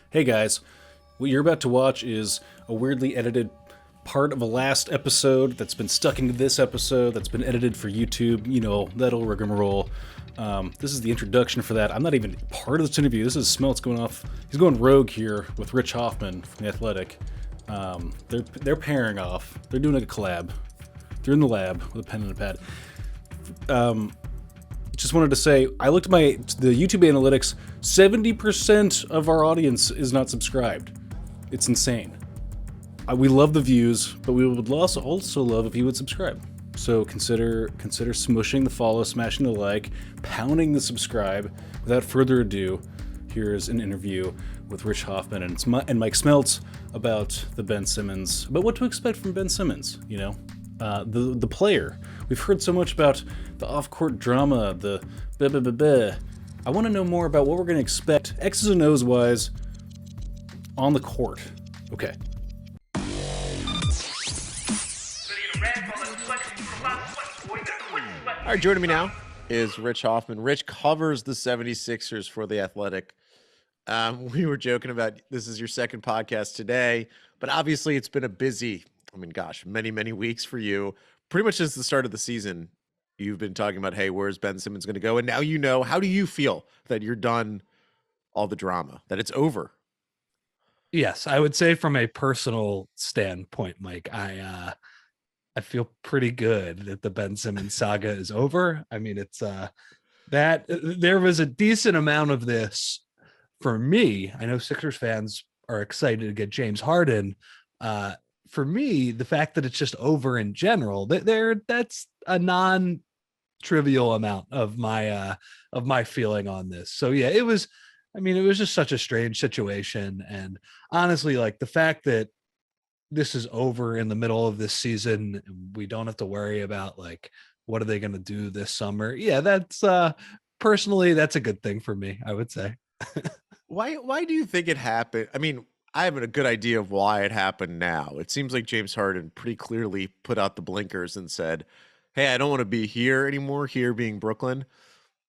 Hey guys, what you're about to watch is a weirdly edited part of a last episode that's been stuck into this episode that's been edited for YouTube, that old rigmarole. This is the introduction for that. I'm not even part of this interview. This is Smelt's going off. He's going rogue here with Rich Hofmann from The Athletic. They're pairing off. They're doing a collab. They're in the lab with a pen and a pad. Just wanted to say, I looked at the YouTube analytics. 70% of our audience is not subscribed. It's insane. We love the views, but we would also love if you would subscribe. So consider smushing the follow, smashing the like, pounding the subscribe. Without further ado, here's an interview with Rich Hofmann and Mike Smeltz about Ben Simmons, about what to expect from Ben Simmons. The player. We've heard so much about the off-court drama, the I want to know more about what we're going to expect, X's and O's wise, on the court. Okay. All right, joining me now is Rich Hofmann. Rich covers the 76ers for The Athletic. We were joking about this is your second podcast today, but obviously it's been a busy, many, many weeks for you. Pretty much since the start of the season, you've been talking about, hey, where's Ben Simmons going to go? And now you know. How do you feel that you're done all the drama, that it's over? Yes, I would say from a personal standpoint, Mike, I feel pretty good that the Ben Simmons saga is over. I mean, it's that there was a decent amount of this for me. I know Sixers fans are excited to get James Harden. For me, the fact that it's just over in general, that's a non-trivial amount of my feeling on this. So yeah, it was just such a strange situation. And honestly, like the fact that this is over in the middle of this season, we don't have to worry about like, what are they going to do this summer? Yeah, that's personally, that's a good thing for me, I would say. Why do you think it happened? I mean, I have a good idea of why it happened now. It seems like James Harden pretty clearly put out the blinkers and said, hey, I don't want to be here anymore, here being Brooklyn.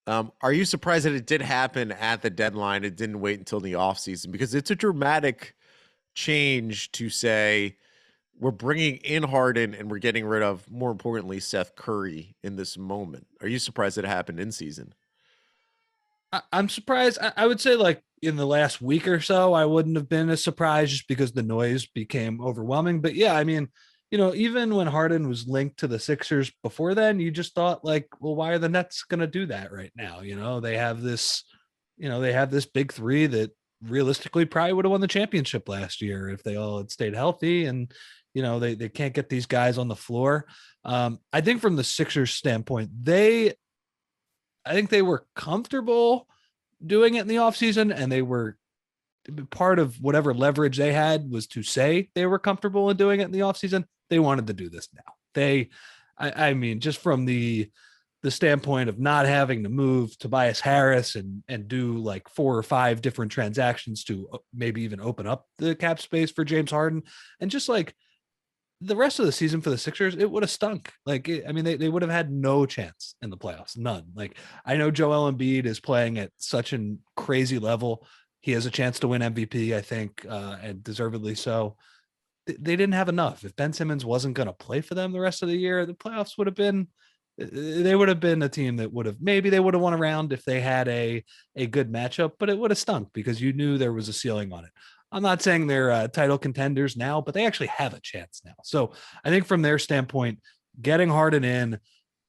Are you surprised that it did happen at the deadline? It didn't wait until the offseason? Because it's a dramatic change to say we're bringing in Harden and we're getting rid of, more importantly, Seth Curry in this moment. Are you surprised that it happened in season? I'm surprised. I would say like in the last week or so, I wouldn't have been as surprised just because the noise became overwhelming. But yeah, I mean, even when Harden was linked to the Sixers before then, you just thought like, well, why are the Nets going to do that right now? They have this big three that realistically probably would have won the championship last year if they all had stayed healthy. And, they can't get these guys on the floor. I think from the Sixers standpoint, I think they were comfortable doing it in the offseason, and they were part of whatever leverage they had was to say they were comfortable in doing it in the offseason. They wanted to do this now. I mean, just from the standpoint of not having to move Tobias Harris and do like 4 or 5 different transactions to maybe even open up the cap space for James Harden, and just like the rest of the season for the Sixers, it would have stunk. Like, they would have had no chance in the playoffs. None. Like, I know Joel Embiid is playing at such a crazy level. He has a chance to win MVP, I think, and deservedly so. They didn't have enough. If Ben Simmons wasn't going to play for them the rest of the year, the playoffs would have been, they would have been a team that maybe they would have won a round if they had a good matchup, but it would have stunk because you knew there was a ceiling on it. I'm not saying they're title contenders now, but they actually have a chance now. So I think from their standpoint, getting Harden in,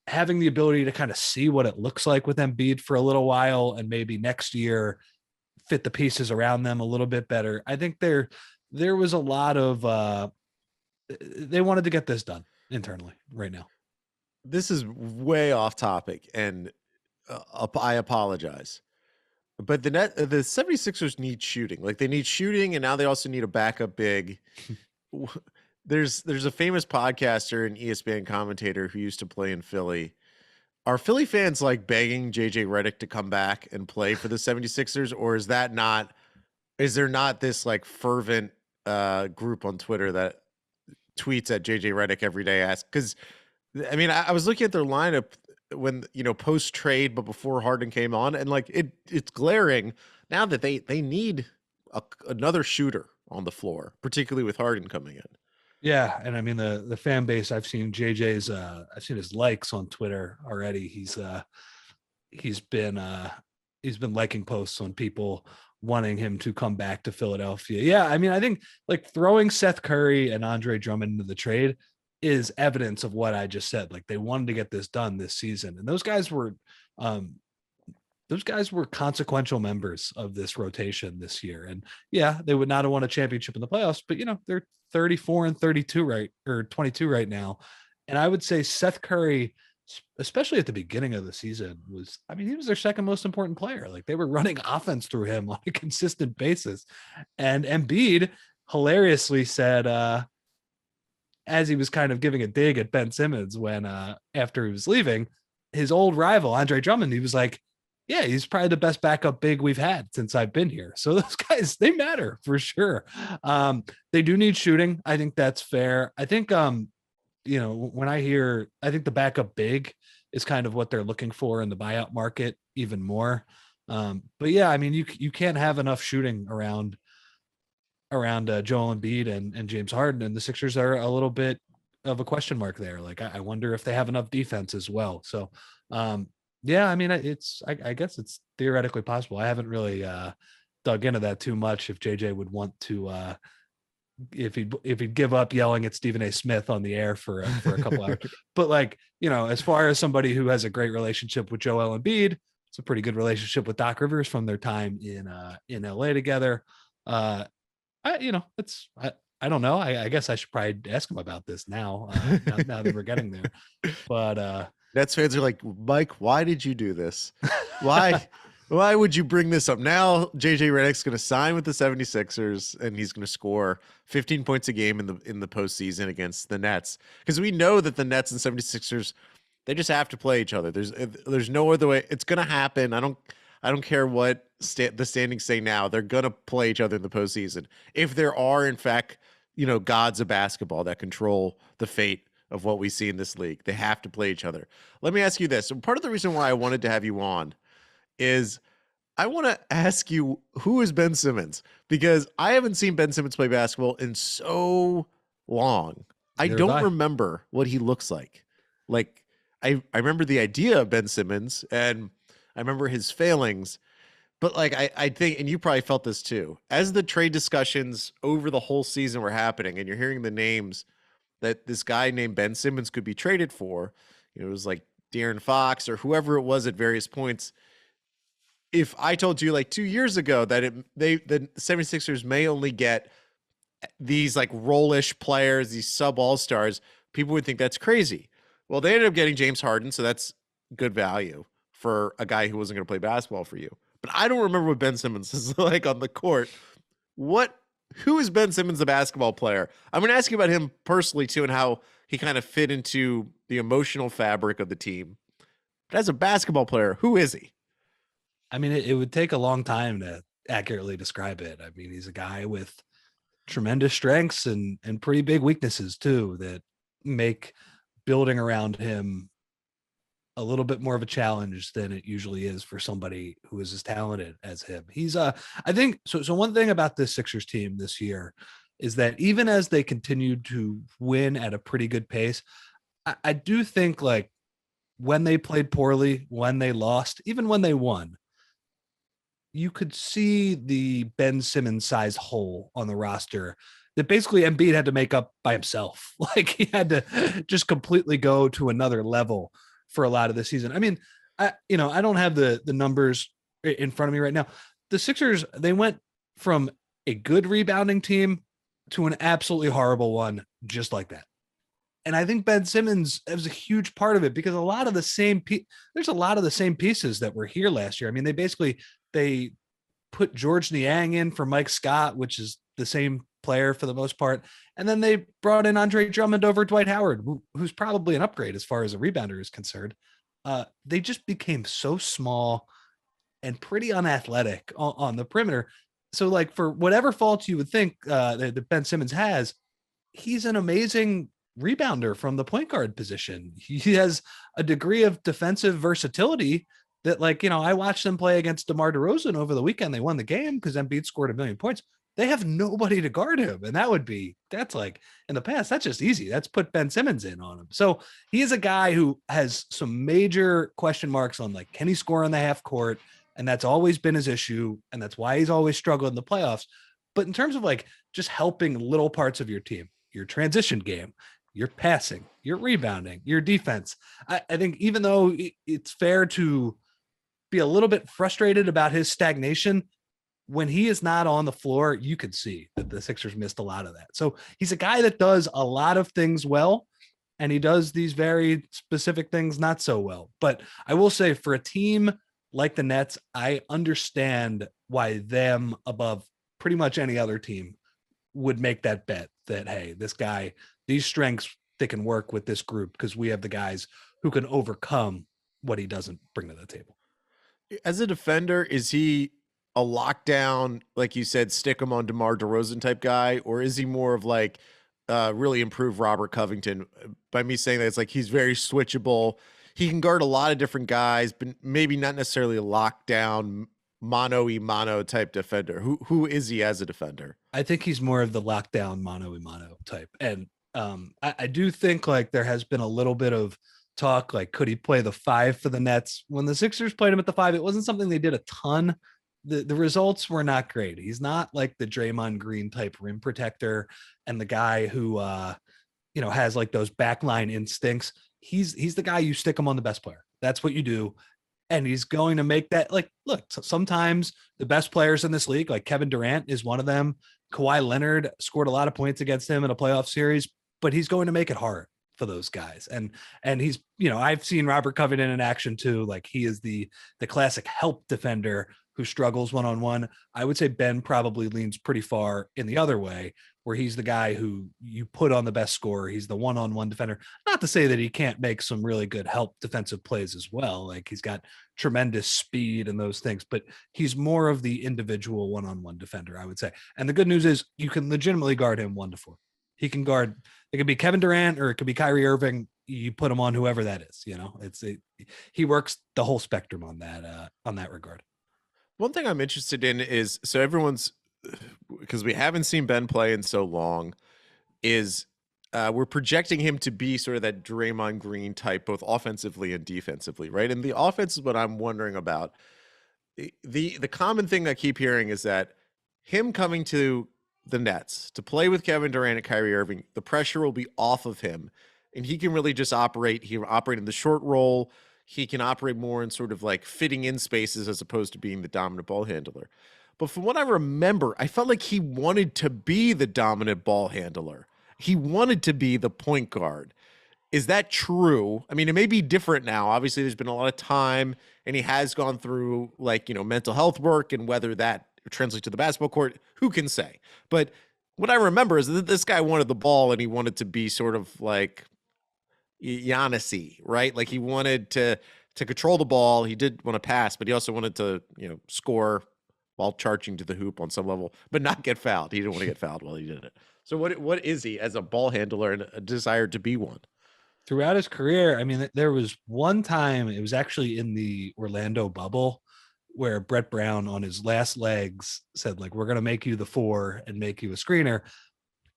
having the ability to kind of see what it looks like with Embiid for a little while, and maybe next year fit the pieces around them a little bit better. I think there was a lot of they wanted to get this done internally right now. This is way off topic, and I apologize. But the 76ers need shooting. Like, they need shooting, and now they also need a backup big. There's a famous podcaster and ESPN commentator who used to play in Philly. Are Philly fans like begging JJ Redick to come back and play for the 76ers, or is there not this like fervent group on Twitter that tweets at JJ Redick every day because I was looking at their lineup when, post trade, but before Harden came on, and like it's glaring now that they need another shooter on the floor, particularly with Harden coming in. Yeah, and I mean the fan base. I've seen JJ's. I've seen his likes on Twitter already. He's been liking posts on people wanting him to come back to Philadelphia. Yeah, I mean, I think like throwing Seth Curry and Andre Drummond into the trade is evidence of what I just said. Like they wanted to get this done this season, and those guys were consequential members of this rotation this year. And yeah, they would not have won a championship in the playoffs, but they're 34 and 32 or 22 right now. And I would say Seth Curry, especially at the beginning of the season, he was their second most important player. Like they were running offense through him on a consistent basis. And Embiid hilariously said, as he was kind of giving a dig at Ben Simmons when after he was leaving, his old rival, Andre Drummond, he was like, yeah, he's probably the best backup big we've had since I've been here. So those guys, they matter for sure. They do need shooting. I think that's fair. I think, when I think the backup big is kind of what they're looking for in the buyout market even more. But yeah, I mean, you can't have enough shooting around Joel Embiid and James Harden, and the Sixers are a little bit of a question mark there. Like I wonder if they have enough defense as well. So, yeah, I mean, I guess it's theoretically possible. I haven't really dug into that too much. If JJ would want to, if he'd give up yelling at Stephen A. Smith on the air for a couple hours, but like as far as somebody who has a great relationship with Joel Embiid, it's a pretty good relationship with Doc Rivers from their time in LA together. I don't know. I guess I should probably ask him about this now. Now that we're getting there, but. Nets fans are like, Mike, why did you do this? Why would you bring this up? Now JJ Redick's going to sign with the 76ers and he's going to score 15 points a game in the postseason against the Nets. Because we know that the Nets and 76ers, they just have to play each other. There's no other way. It's going to happen. I don't care what the standings say now. They're going to play each other in the postseason. If there are, in fact, gods of basketball that control the fate of what we see in this league. They have to play each other. Let me ask you this. Part of the reason why I wanted to have you on is I want to ask you, who is Ben Simmons? Because I haven't seen Ben Simmons play basketball in so long. I don't remember what he looks like. Like, I remember the idea of Ben Simmons, and I remember his failings. But like, I think, and you probably felt this too, as the trade discussions over the whole season were happening, and you're hearing the names that this guy named Ben Simmons could be traded for, it was like De'Aaron Fox or whoever it was at various points. If I told you like 2 years ago that the 76ers may only get these like rollish players, these sub all-stars, people would think that's crazy. Well, they ended up getting James Harden, so that's good value for a guy who wasn't going to play basketball for you. But I don't remember what Ben Simmons is like on the court. Who is Ben Simmons, the basketball player? I'm going to ask you about him personally, too, and how he kind of fit into the emotional fabric of the team. But as a basketball player, who is he? I mean, it would take a long time to accurately describe it. I mean, he's a guy with tremendous strengths and pretty big weaknesses, too, that make building around him a little bit more of a challenge than it usually is for somebody who is as talented as him. He's I think so one thing about this Sixers team this year is that even as they continued to win at a pretty good pace, I do think like when they played poorly, when they lost, even when they won, you could see the Ben Simmons size hole on the roster that basically Embiid had to make up by himself. Like he had to just completely go to another level for a lot of the season. I mean, I don't have the numbers in front of me right now. The Sixers, they went from a good rebounding team to an absolutely horrible one, just like that. And I think Ben Simmons was a huge part of it because a lot of the same there's a lot of the same pieces that were here last year. I mean, they put George Niang in for Mike Scott, which is the same player for the most part. And then they brought in Andre Drummond over Dwight Howard, who's probably an upgrade as far as a rebounder is concerned. They just became so small and pretty unathletic on the perimeter. So like for whatever faults you would think that Ben Simmons has, he's an amazing rebounder from the point guard position. He has a degree of defensive versatility that, like, I watched them play against DeMar DeRozan over the weekend. They won the game because Embiid scored 1,000,000 points. They have nobody to guard him. And that's like, in the past, that's just easy. That's put Ben Simmons in on him. So he is a guy who has some major question marks on, like, can he score on the half court? And that's always been his issue. And that's why he's always struggled in the playoffs. But in terms of, like, just helping little parts of your team, your transition game, your passing, your rebounding, your defense, I think even though it's fair to be a little bit frustrated about his stagnation, when he is not on the floor, you could see that the Sixers missed a lot of that. So he's a guy that does a lot of things well, and he does these very specific things not so well. But I will say, for a team like the Nets, I understand why them above pretty much any other team would make that bet that, hey, this guy, these strengths, they can work with this group because we have the guys who can overcome what he doesn't bring to the table. As a defender, is he a lockdown, like you said, stick him on DeMar DeRozan type guy, or is he more of like really improve Robert Covington? By me saying that, it's like he's very switchable. He can guard a lot of different guys, but maybe not necessarily a lockdown mano-y-mano type defender. Who is he as a defender? I think he's more of the lockdown mano-y-mano type. And I do think, like, there has been a little bit of talk, like, could he play the 5 for the Nets? When the Sixers played him at the 5, it wasn't something they did a ton. The results were not great. He's not like the Draymond Green type rim protector and the guy who has like those backline instincts. He's the guy you stick him on the best player. That's what you do. And he's going to make that, like, look, sometimes the best players in this league, like Kevin Durant is one of them. Kawhi Leonard scored a lot of points against him in a playoff series, but he's going to make it hard for those guys. And he's, I've seen Robert Covington in action too. Like, he is the classic help defender who struggles one-on-one. I would say Ben probably leans pretty far in the other way, where he's the guy who you put on the best scorer. He's the one-on-one defender. Not to say that he can't make some really good help defensive plays as well. Like, he's got tremendous speed and those things, but he's more of the individual one-on-one defender, I would say. And the good news is you can legitimately guard him 1-4. He can guard, it could be Kevin Durant or it could be Kyrie Irving. You put him on whoever that is, he works the whole spectrum on that regard. One thing I'm interested in is, so everyone's, because we haven't seen Ben play in so long, is we're projecting him to be sort of that Draymond Green type, both offensively and defensively, right? And the offense is what I'm wondering about. The common thing I keep hearing is that him coming to the Nets to play with Kevin Durant and Kyrie Irving, the pressure will be off of him, and he can really just operate. He can operate in the short role. He can operate more in sort of like fitting in spaces as opposed to being the dominant ball handler. But from what I remember, I felt like he wanted to be the dominant ball handler. He wanted to be the point guard. Is that true? I mean, it may be different now. Obviously, there's been a lot of time, and he has gone through, like, mental health work, and whether that translates to the basketball court, who can say? But what I remember is that this guy wanted the ball, and he wanted to be sort of like Giannis-y, right? Like, he wanted to control the ball. He did want to pass, but he also wanted to, score while charging to the hoop on some level, but not get fouled. He didn't want to get fouled while he did it. So what is he as a ball handler and a desire to be one? Throughout his career, I mean, there was one time, it was actually in the Orlando bubble, where Brett Brown on his last legs said, like, we're going to make you the 4 and make you a screener.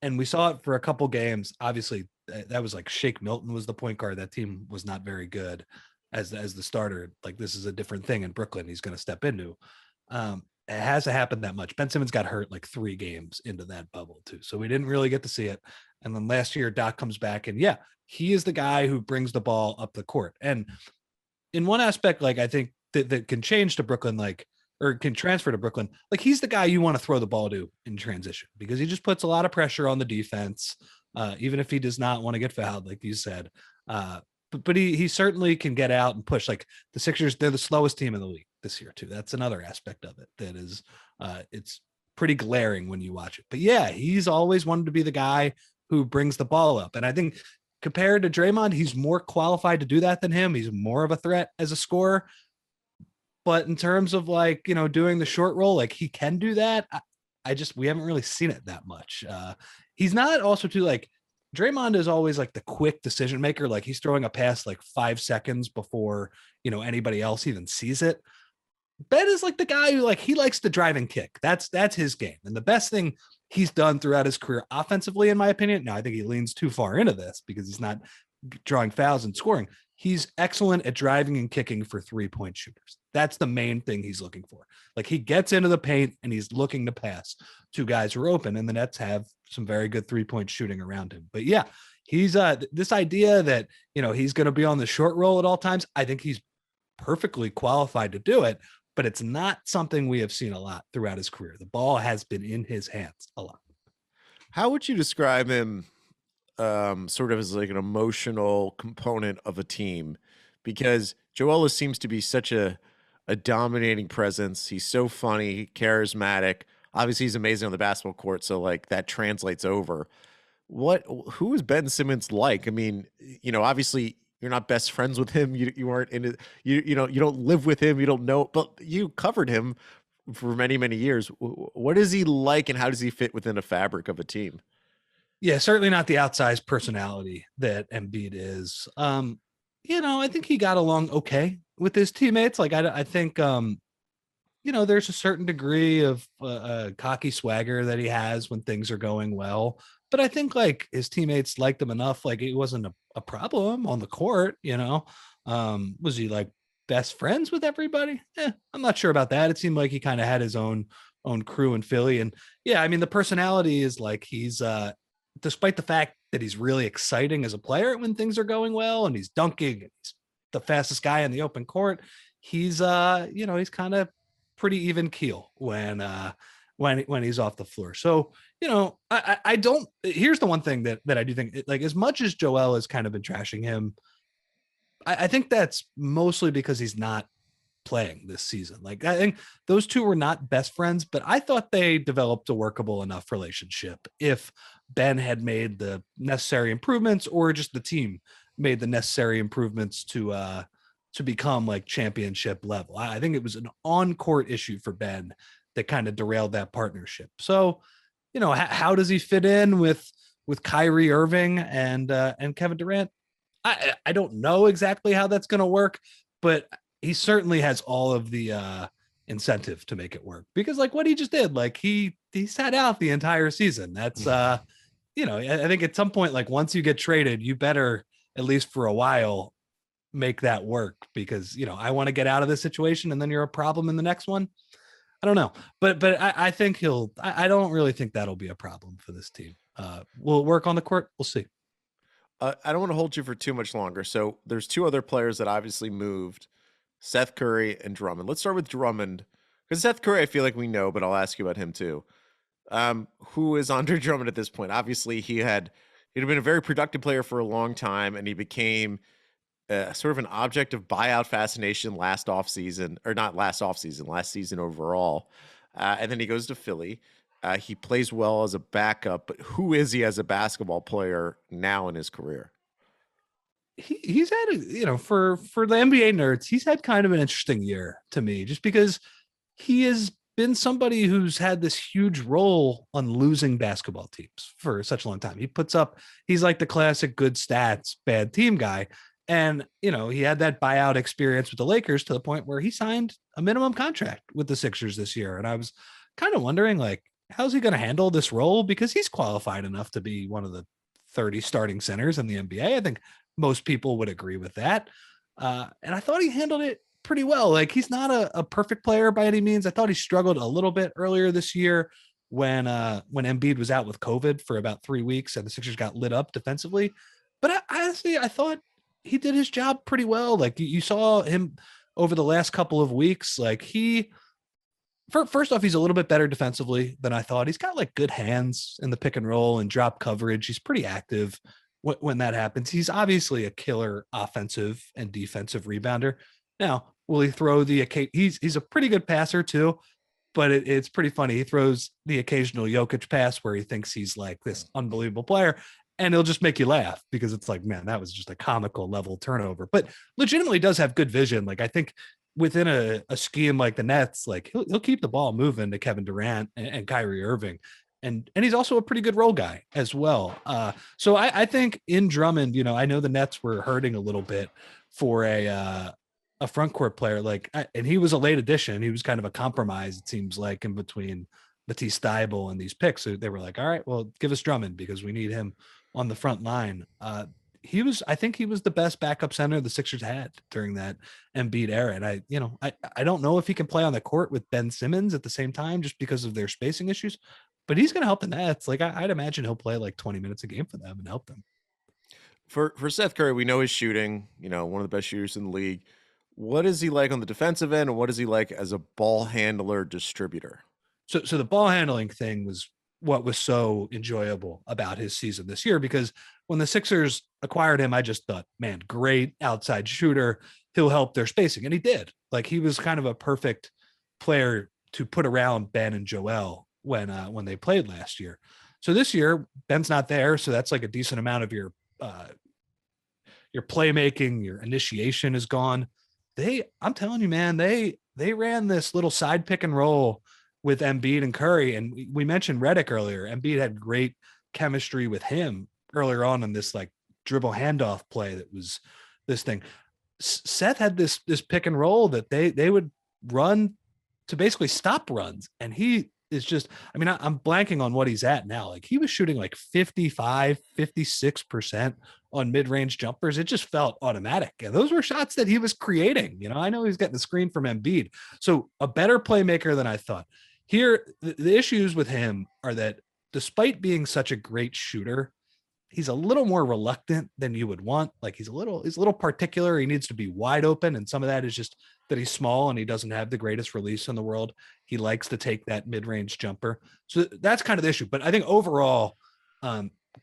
And we saw it for a couple games. Obviously, that was like Shake Milton was the point guard. That team was not very good as the starter. Like, this is a different thing in Brooklyn he's going to step into. It hasn't happened that much. Ben Simmons got hurt like 3 games into that bubble too. So we didn't really get to see it. And then last year, Doc comes back, and yeah, he is the guy who brings the ball up the court. And in one aspect, like, I think that can change to Brooklyn, like, or can transfer to Brooklyn. Like, he's the guy you want to throw the ball to in transition, because he just puts a lot of pressure on the defense, even if he does not want to get fouled, like you said. But he certainly can get out and push. Like, the Sixers, they're the slowest team in the league this year too. That's another aspect of it that is, it's pretty glaring when you watch it. But yeah, he's always wanted to be the guy who brings the ball up. And I think compared to Draymond, he's more qualified to do that than him. He's more of a threat as a scorer. But in terms of, like, doing the short roll, like, he can do that. We haven't really seen it that much. He's not also too, like, Draymond is always like the quick decision maker. Like he's throwing a pass like 5 seconds before, anybody else even sees it. Ben is like the guy who like he likes to drive and kick. That's his game. And the best thing he's done throughout his career offensively, in my opinion. Now I think he leans too far into this because he's not drawing fouls and scoring. He's excellent at driving and kicking for 3-point shooters. That's the main thing he's looking for. Like he gets into the paint and he's looking to pass to guys who are open, and the Nets have some very good 3-point shooting around him. But yeah, he's this idea that he's going to be on the short roll at all times. I think he's perfectly qualified to do it, but it's not something we have seen a lot throughout his career. The ball has been in his hands a lot. How would you describe him sort of as like an emotional component of a team? Because Joel seems to be such a dominating presence. He's so funny, charismatic. Obviously, he's amazing on the basketball court, so like that translates over. Who is Ben Simmons like? I mean, obviously you're not best friends with him. You weren't in it. You don't live with him. You don't know, but you covered him for many, many years. What is he like, and how does he fit within a fabric of a team? Yeah, certainly not the outsized personality that Embiid is. I think he got along okay with his teammates. Like I think there's a certain degree of cocky swagger that he has when things are going well. But I think like his teammates liked him enough. Like it wasn't a problem on the court, Was he like best friends with everybody? I'm not sure about that. It seemed like he kind of had his own crew in Philly. And yeah, I mean, the personality is like he's despite the fact that he's really exciting as a player when things are going well and he's dunking and he's the fastest guy in the open court, he's he's kind of pretty even keel when he's off the floor. So, I don't, here's the one thing that I do think, like, as much as Joel has kind of been trashing him, I think that's mostly because he's not playing this season. Like, I think those two were not best friends, but I thought they developed a workable enough relationship if Ben had made the necessary improvements, or just the team made the necessary improvements to become like championship level. I think it was an on-court issue for Ben that kind of derailed that partnership. So, how does he fit in with Kyrie Irving and Kevin Durant? I don't know exactly how that's going to work, but he certainly has all of the incentive to make it work, because like what he just did, like he sat out the entire season. That's I think at some point, like once you get traded, you better, at least for a while, make that work, because I want to get out of this situation and then you're a problem in the next one. I don't know, but I think I don't really think that'll be a problem for this team. Will it work on the court? We'll see. I don't want to hold you for too much longer. So there's two other players that obviously moved, Seth Curry and Drummond. Let's start with Drummond, because Seth Curry, I feel like we know, but I'll ask you about him too. Who is Andre Drummond at this point? Obviously, he'd been a very productive player for a long time, and he became sort of an object of buyout fascination last season overall. And then he goes to Philly. He plays well as a backup, but who is he as a basketball player now in his career? He's had for the NBA nerds, he's had kind of an interesting year to me, just because he has been somebody who's had this huge role on losing basketball teams for such a long time. He's like the classic good stats, bad team guy. And, he had that buyout experience with the Lakers to the point where he signed a minimum contract with the Sixers this year. And I was kind of wondering, like, how's he going to handle this role? Because he's qualified enough to be one of the 30 starting centers in the NBA. I think most people would agree with that. And I thought he handled it pretty well. Like, he's not a perfect player by any means. I thought he struggled a little bit earlier this year when Embiid was out with COVID for about 3 weeks and the Sixers got lit up defensively. But I thought he did his job pretty well. Like, you saw him over the last couple of weeks. Like, first off, he's a little bit better defensively than I thought. He's got like good hands in the pick and roll and drop coverage. He's pretty active when that happens. He's obviously a killer offensive and defensive rebounder. Now, will he throw he's a pretty good passer too, but it's pretty funny. He throws the occasional Jokic pass where he thinks he's like this unbelievable player, and he'll just make you laugh because it's like, man, that was just a comical level turnover, but legitimately does have good vision. Like, I think within a scheme like the Nets, like he'll keep the ball moving to Kevin Durant and Kyrie Irving. and he's also a pretty good role guy as well. So I think in Drummond, I know the Nets were hurting a little bit for a front court player, and he was a late addition. He was kind of a compromise, it seems like, in between Matisse Thybulle and these picks. So they were like, all right, well, give us Drummond because we need him on the front line. I think he was the best backup center the Sixers had during that Embiid era. And I don't know if he can play on the court with Ben Simmons at the same time just because of their spacing issues, but he's going to help the Nets. Like I'd imagine he'll play like 20 minutes a game for them and help them. For Seth Curry, we know he's shooting, one of the best shooters in the league. What is he like on the defensive end, and what is he like as a ball handler distributor? So the ball handling thing was what was so enjoyable about his season this year, because when the Sixers acquired him, I just thought, man, great outside shooter. He'll help their spacing. And he did. Like, he was kind of a perfect player to put around Ben and Joel when they played last year. So this year, Ben's not there. So that's like a decent amount of your playmaking, your initiation is gone. I'm telling you, man, they ran this little side pick and roll with Embiid and Curry. And we mentioned Redick earlier. Embiid had great chemistry with him earlier on in this like dribble handoff play that was this thing. Seth had this pick and roll that they would run to basically stop runs. And he is just, I'm blanking on what he's at now. Like, he was shooting like 55, 56% on mid-range jumpers. It just felt automatic. And those were shots that he was creating. I know he's getting the screen from Embiid. So a better playmaker than I thought. Here, the issues with him are that despite being such a great shooter, he's a little more reluctant than you would want. Like, he's a little particular. He needs to be wide open. And some of that is just that he's small and he doesn't have the greatest release in the world. He likes to take that mid-range jumper. So that's kind of the issue. But I think overall,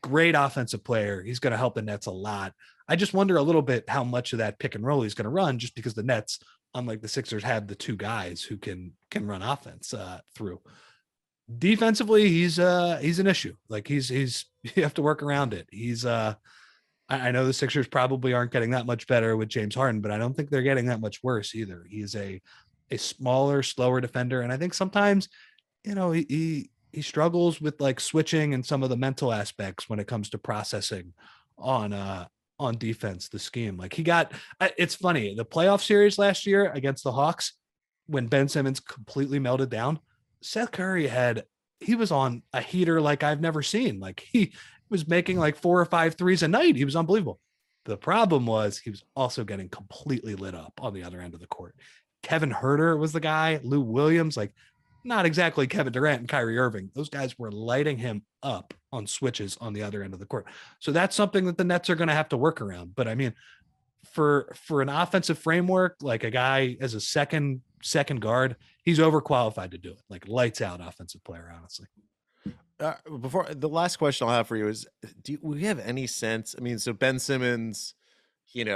great offensive player. He's going to help the Nets a lot. I just wonder a little bit how much of that pick and roll he's going to run, just because the Nets, unlike the Sixers, have the two guys who can run offense through. Defensively, he's an issue. Like, he's you have to work around it. I know the Sixers probably aren't getting that much better with James Harden, but I don't think they're getting that much worse either. He's a smaller, slower defender, and I think sometimes, he struggles with like switching and some of the mental aspects when it comes to processing on defense, the scheme. Like, it's funny, the playoff series last year against the Hawks, when Ben Simmons completely melted down, Seth Curry he was on a heater like I've never seen. Like, he was making like 4 or 5 threes a night. He was unbelievable. The problem was he was also getting completely lit up on the other end of the court. Kevin Huerter was the guy. Lou Williams, like, not exactly Kevin Durant and Kyrie Irving. Those guys were lighting him up on switches on the other end of the court. So that's something that the Nets are going to have to work around. But for an offensive framework, like a guy as a second guard, he's overqualified to do it. Like, lights out offensive player, honestly. Before the last question I'll have for you is, do we have any sense? So Ben Simmons, he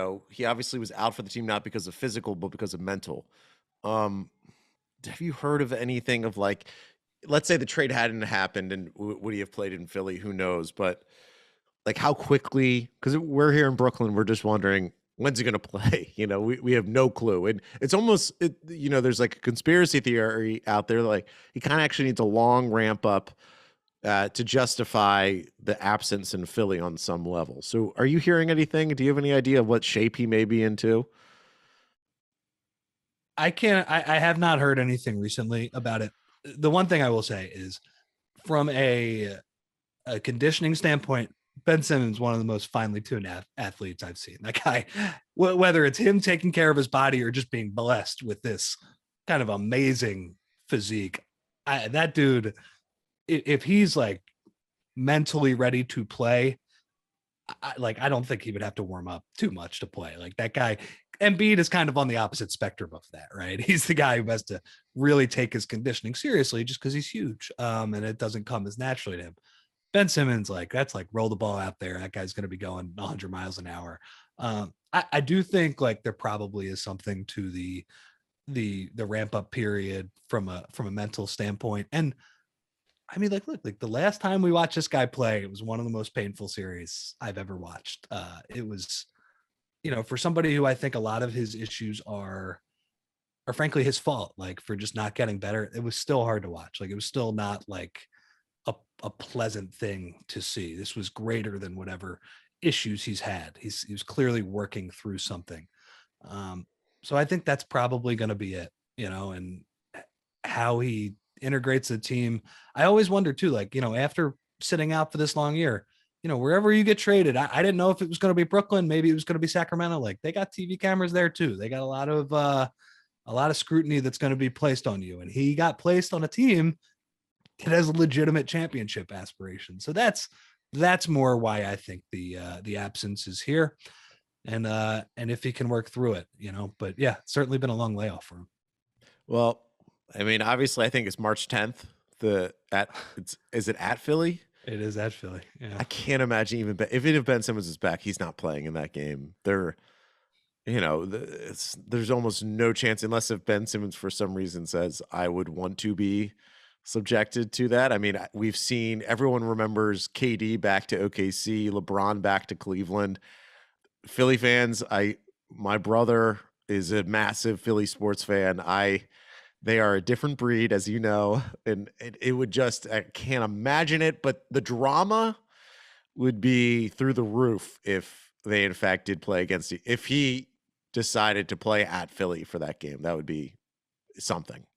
obviously was out for the team, not because of physical, but because of mental. Have you heard of anything of, like, let's say the trade hadn't happened and would he have played in Philly? Who knows? But like, how quickly, because we're here in Brooklyn, we're just wondering, when's he going to play? We have no clue. And it's almost, there's like a conspiracy theory out there, like he kind of actually needs a long ramp up to justify the absence in Philly on some level. So are you hearing anything? Do you have any idea of what shape he may be into? I have not heard anything recently about it. The one thing I will say is, from a conditioning standpoint, Ben Simmons, one of the most finely tuned athletes I've seen. That guy, whether it's him taking care of his body or just being blessed with this kind of amazing physique, that dude, if he's like mentally ready to play, I don't think he would have to warm up too much to play. Like, that guy, Embiid, is kind of on the opposite spectrum of that, right? He's the guy who has to really take his conditioning seriously just because he's huge, and it doesn't come as naturally to him. Ben Simmons, like, that's like roll the ball out there. That guy's going to be going 100 miles an hour. I do think like there probably is something to the ramp up period from a mental standpoint. And look, the last time we watched this guy play, it was one of the most painful series I've ever watched. It was, for somebody who I think a lot of his issues are frankly his fault, like, for just not getting better, it was still hard to watch. Like, it was still not like a pleasant thing to see. This was greater than whatever issues he's had. He was clearly working through something. So I think that's probably going to be it, and how he integrates the team. I always wonder too, like, after sitting out for this long year, wherever you get traded, I didn't know if it was going to be Brooklyn, maybe it was going to be Sacramento. Like, they got TV cameras there too. They got a lot of scrutiny that's going to be placed on you. And he got placed on a team that has legitimate championship aspirations. So that's more why I think the absence is here. And if he can work through it, but yeah, certainly been a long layoff for him. Well, I mean, obviously I think it's March 10th. Is it at Philly? It is at Philly. Yeah. I can't imagine even if Ben Simmons is back, he's not playing in that game. There's almost no chance, unless if Ben Simmons for some reason says, I would want to be subjected to that. I mean, we've seen, everyone remembers KD back to OKC, LeBron back to Cleveland. Philly fans, my brother is a massive Philly sports fan. They are a different breed, as you know, and it would just, I can't imagine it, but the drama would be through the roof if they in fact did play against you. If he decided to play at Philly for that game, that would be something.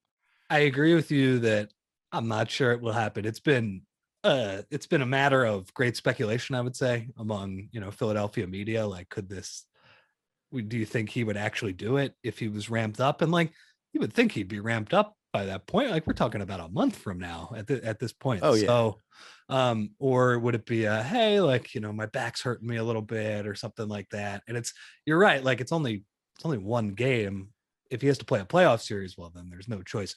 I agree with you that I'm not sure it will happen. It's been a matter of great speculation, I would say, among, Philadelphia media. Like, do you think he would actually do it if he was ramped up? And like, you would think he'd be ramped up by that point. Like, we're talking about a month from now at this point. Oh, yeah. So, or would it be hey, like, my back's hurting me a little bit or something like that? And you're right. Like, it's only one game. If he has to play a playoff series, well, then there's no choice.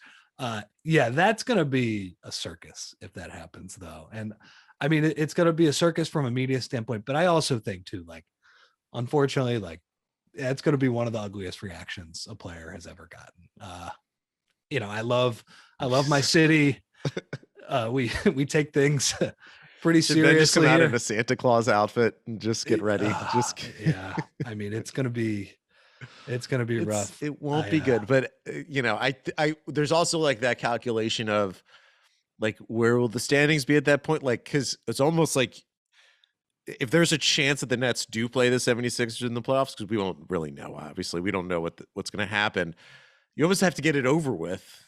Yeah, that's going to be a circus if that happens, though. And I mean, it's going to be a circus from a media standpoint, but I also think too, like, unfortunately, like, it's going to be one of the ugliest reactions a player has ever gotten. I love my city. We take things pretty seriously. Just come out in a Santa Claus outfit and just get ready. Yeah. I mean, it's going to be rough. It won't be good, but I there's also like that calculation of like, where will the standings be at that point? Like, cause it's almost like, if there's a chance that the Nets do play the 76ers in the playoffs, because we won't really know, obviously we don't know what's going to happen. You almost have to get it over with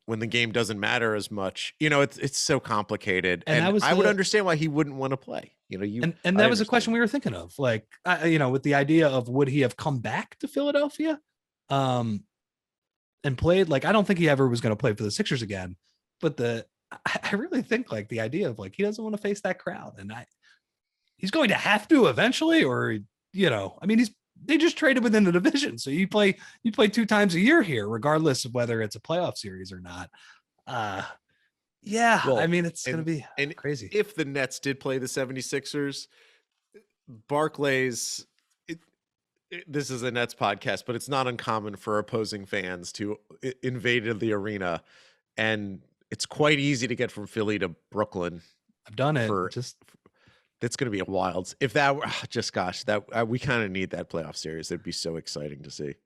when the game doesn't matter as much. It's so complicated, and I would understand why he wouldn't want to play. And that was a question we were thinking of, like, with the idea of, would he have come back to Philadelphia, and played? Like, I don't think he ever was going to play for the Sixers again, but I really think, like, the idea of, like, he doesn't want to face that crowd, and he's going to have to eventually, or, I mean, they just traded within the division. So you play 2 times a year here, regardless of whether it's a playoff series or not. Yeah. Well, I mean, it's going to be crazy. If the Nets did play the 76ers, Barclays, this is a Nets podcast, but it's not uncommon for opposing fans to invade the arena. And it's quite easy to get from Philly to Brooklyn. I've done it. It's going to be a wild. If that were we kind of need that playoff series. It'd be so exciting to see.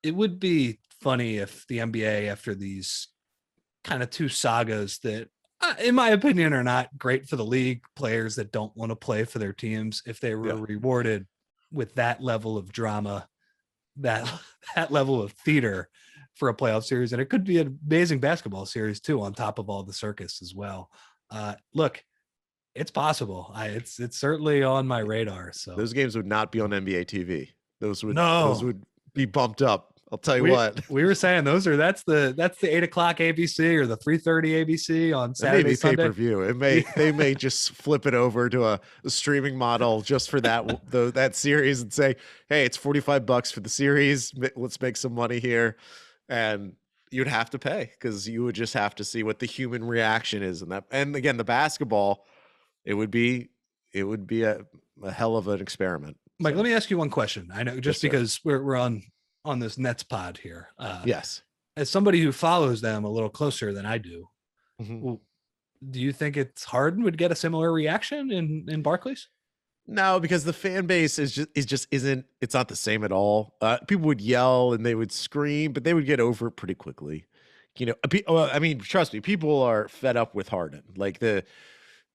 It would be funny if the NBA, after these kind of 2 sagas that, in my opinion, are not great for the league, players that don't want to play for their teams, if they were rewarded with that level of drama, that level of theater for a playoff series. And it could be an amazing basketball series too, on top of all the circus as well. Look, it's possible. It's certainly on my radar. So those games would not be on NBA TV. Those would be bumped up. I'll tell you what. We were saying that's the 8:00 ABC or the 3:30 ABC on Saturday. Maybe Sunday. pay-per-view. They may just flip it over to a streaming model just for that series and say, hey, it's $45 for the series. Let's make some money here. And you'd have to pay, because you would just have to see what the human reaction is. And again, the basketball, it would be a hell of an experiment. Mike, let me ask you one question. I know, just because we're on this Nets pod here. Yes. As somebody who follows them a little closer than I do, Mm-hmm. do you think Harden would get a similar reaction in Barclays? No, because the fan base it's not the same at all. People would yell and they would scream, but they would get over it pretty quickly. I mean, trust me, people are fed up with Harden. Like the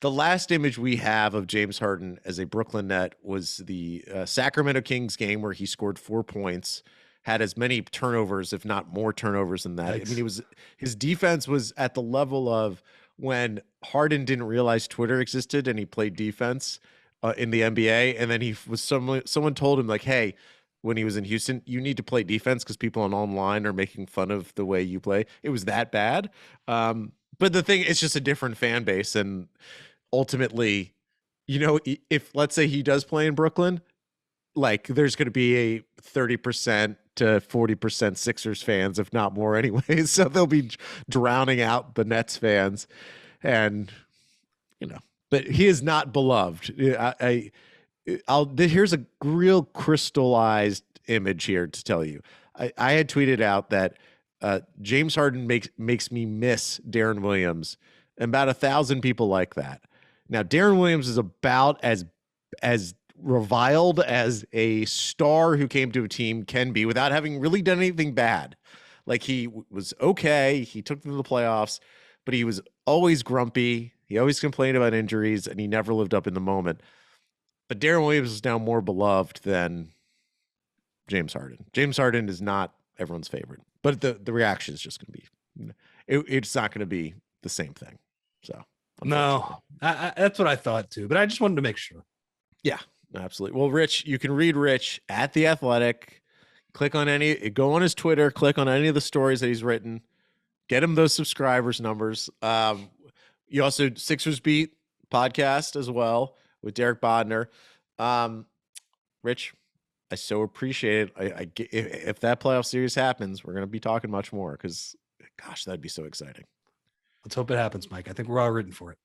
last image we have of James Harden as a Brooklyn Net was the Sacramento Kings game where he scored 4 points, had as many turnovers, if not more turnovers than that. Yikes. I mean, his defense was at the level of when Harden didn't realize Twitter existed and he played defense in the NBA, and then someone told him like, hey, when he was in Houston, you need to play defense because people online are making fun of the way you play. It was that bad. But the thing, it's just a different fan base. And ultimately, if let's say he does play in Brooklyn, like there's going to be a 30% to 40% Sixers fans, if not more anyways. So they'll be drowning out the Nets fans. And, but he is not beloved. Here's a real crystallized image here to tell you. I had tweeted out that James Harden makes me miss Darren Williams, and about 1,000 people like that. Now, Darren Williams is about as reviled as a star who came to a team can be without having really done anything bad. Like he was okay, he took them to the playoffs, but he was always grumpy. He always complained about injuries, and he never lived up in the moment. But Darren Williams is now more beloved than James Harden. James Harden is not everyone's favorite, but the reaction is just going to be, it's not going to be the same thing. So no, that's what I thought too, but I just wanted to make sure. Yeah, absolutely. Well, Rich, you can read Rich at The Athletic. Go on his Twitter, click on any of the stories that he's written, get him those subscribers numbers. You also Sixers Beat podcast as well with Derek Bodner. Rich, I so appreciate it. If that playoff series happens, we're going to be talking much more because, gosh, that'd be so exciting. Let's hope it happens, Mike. I think we're all rooting for it.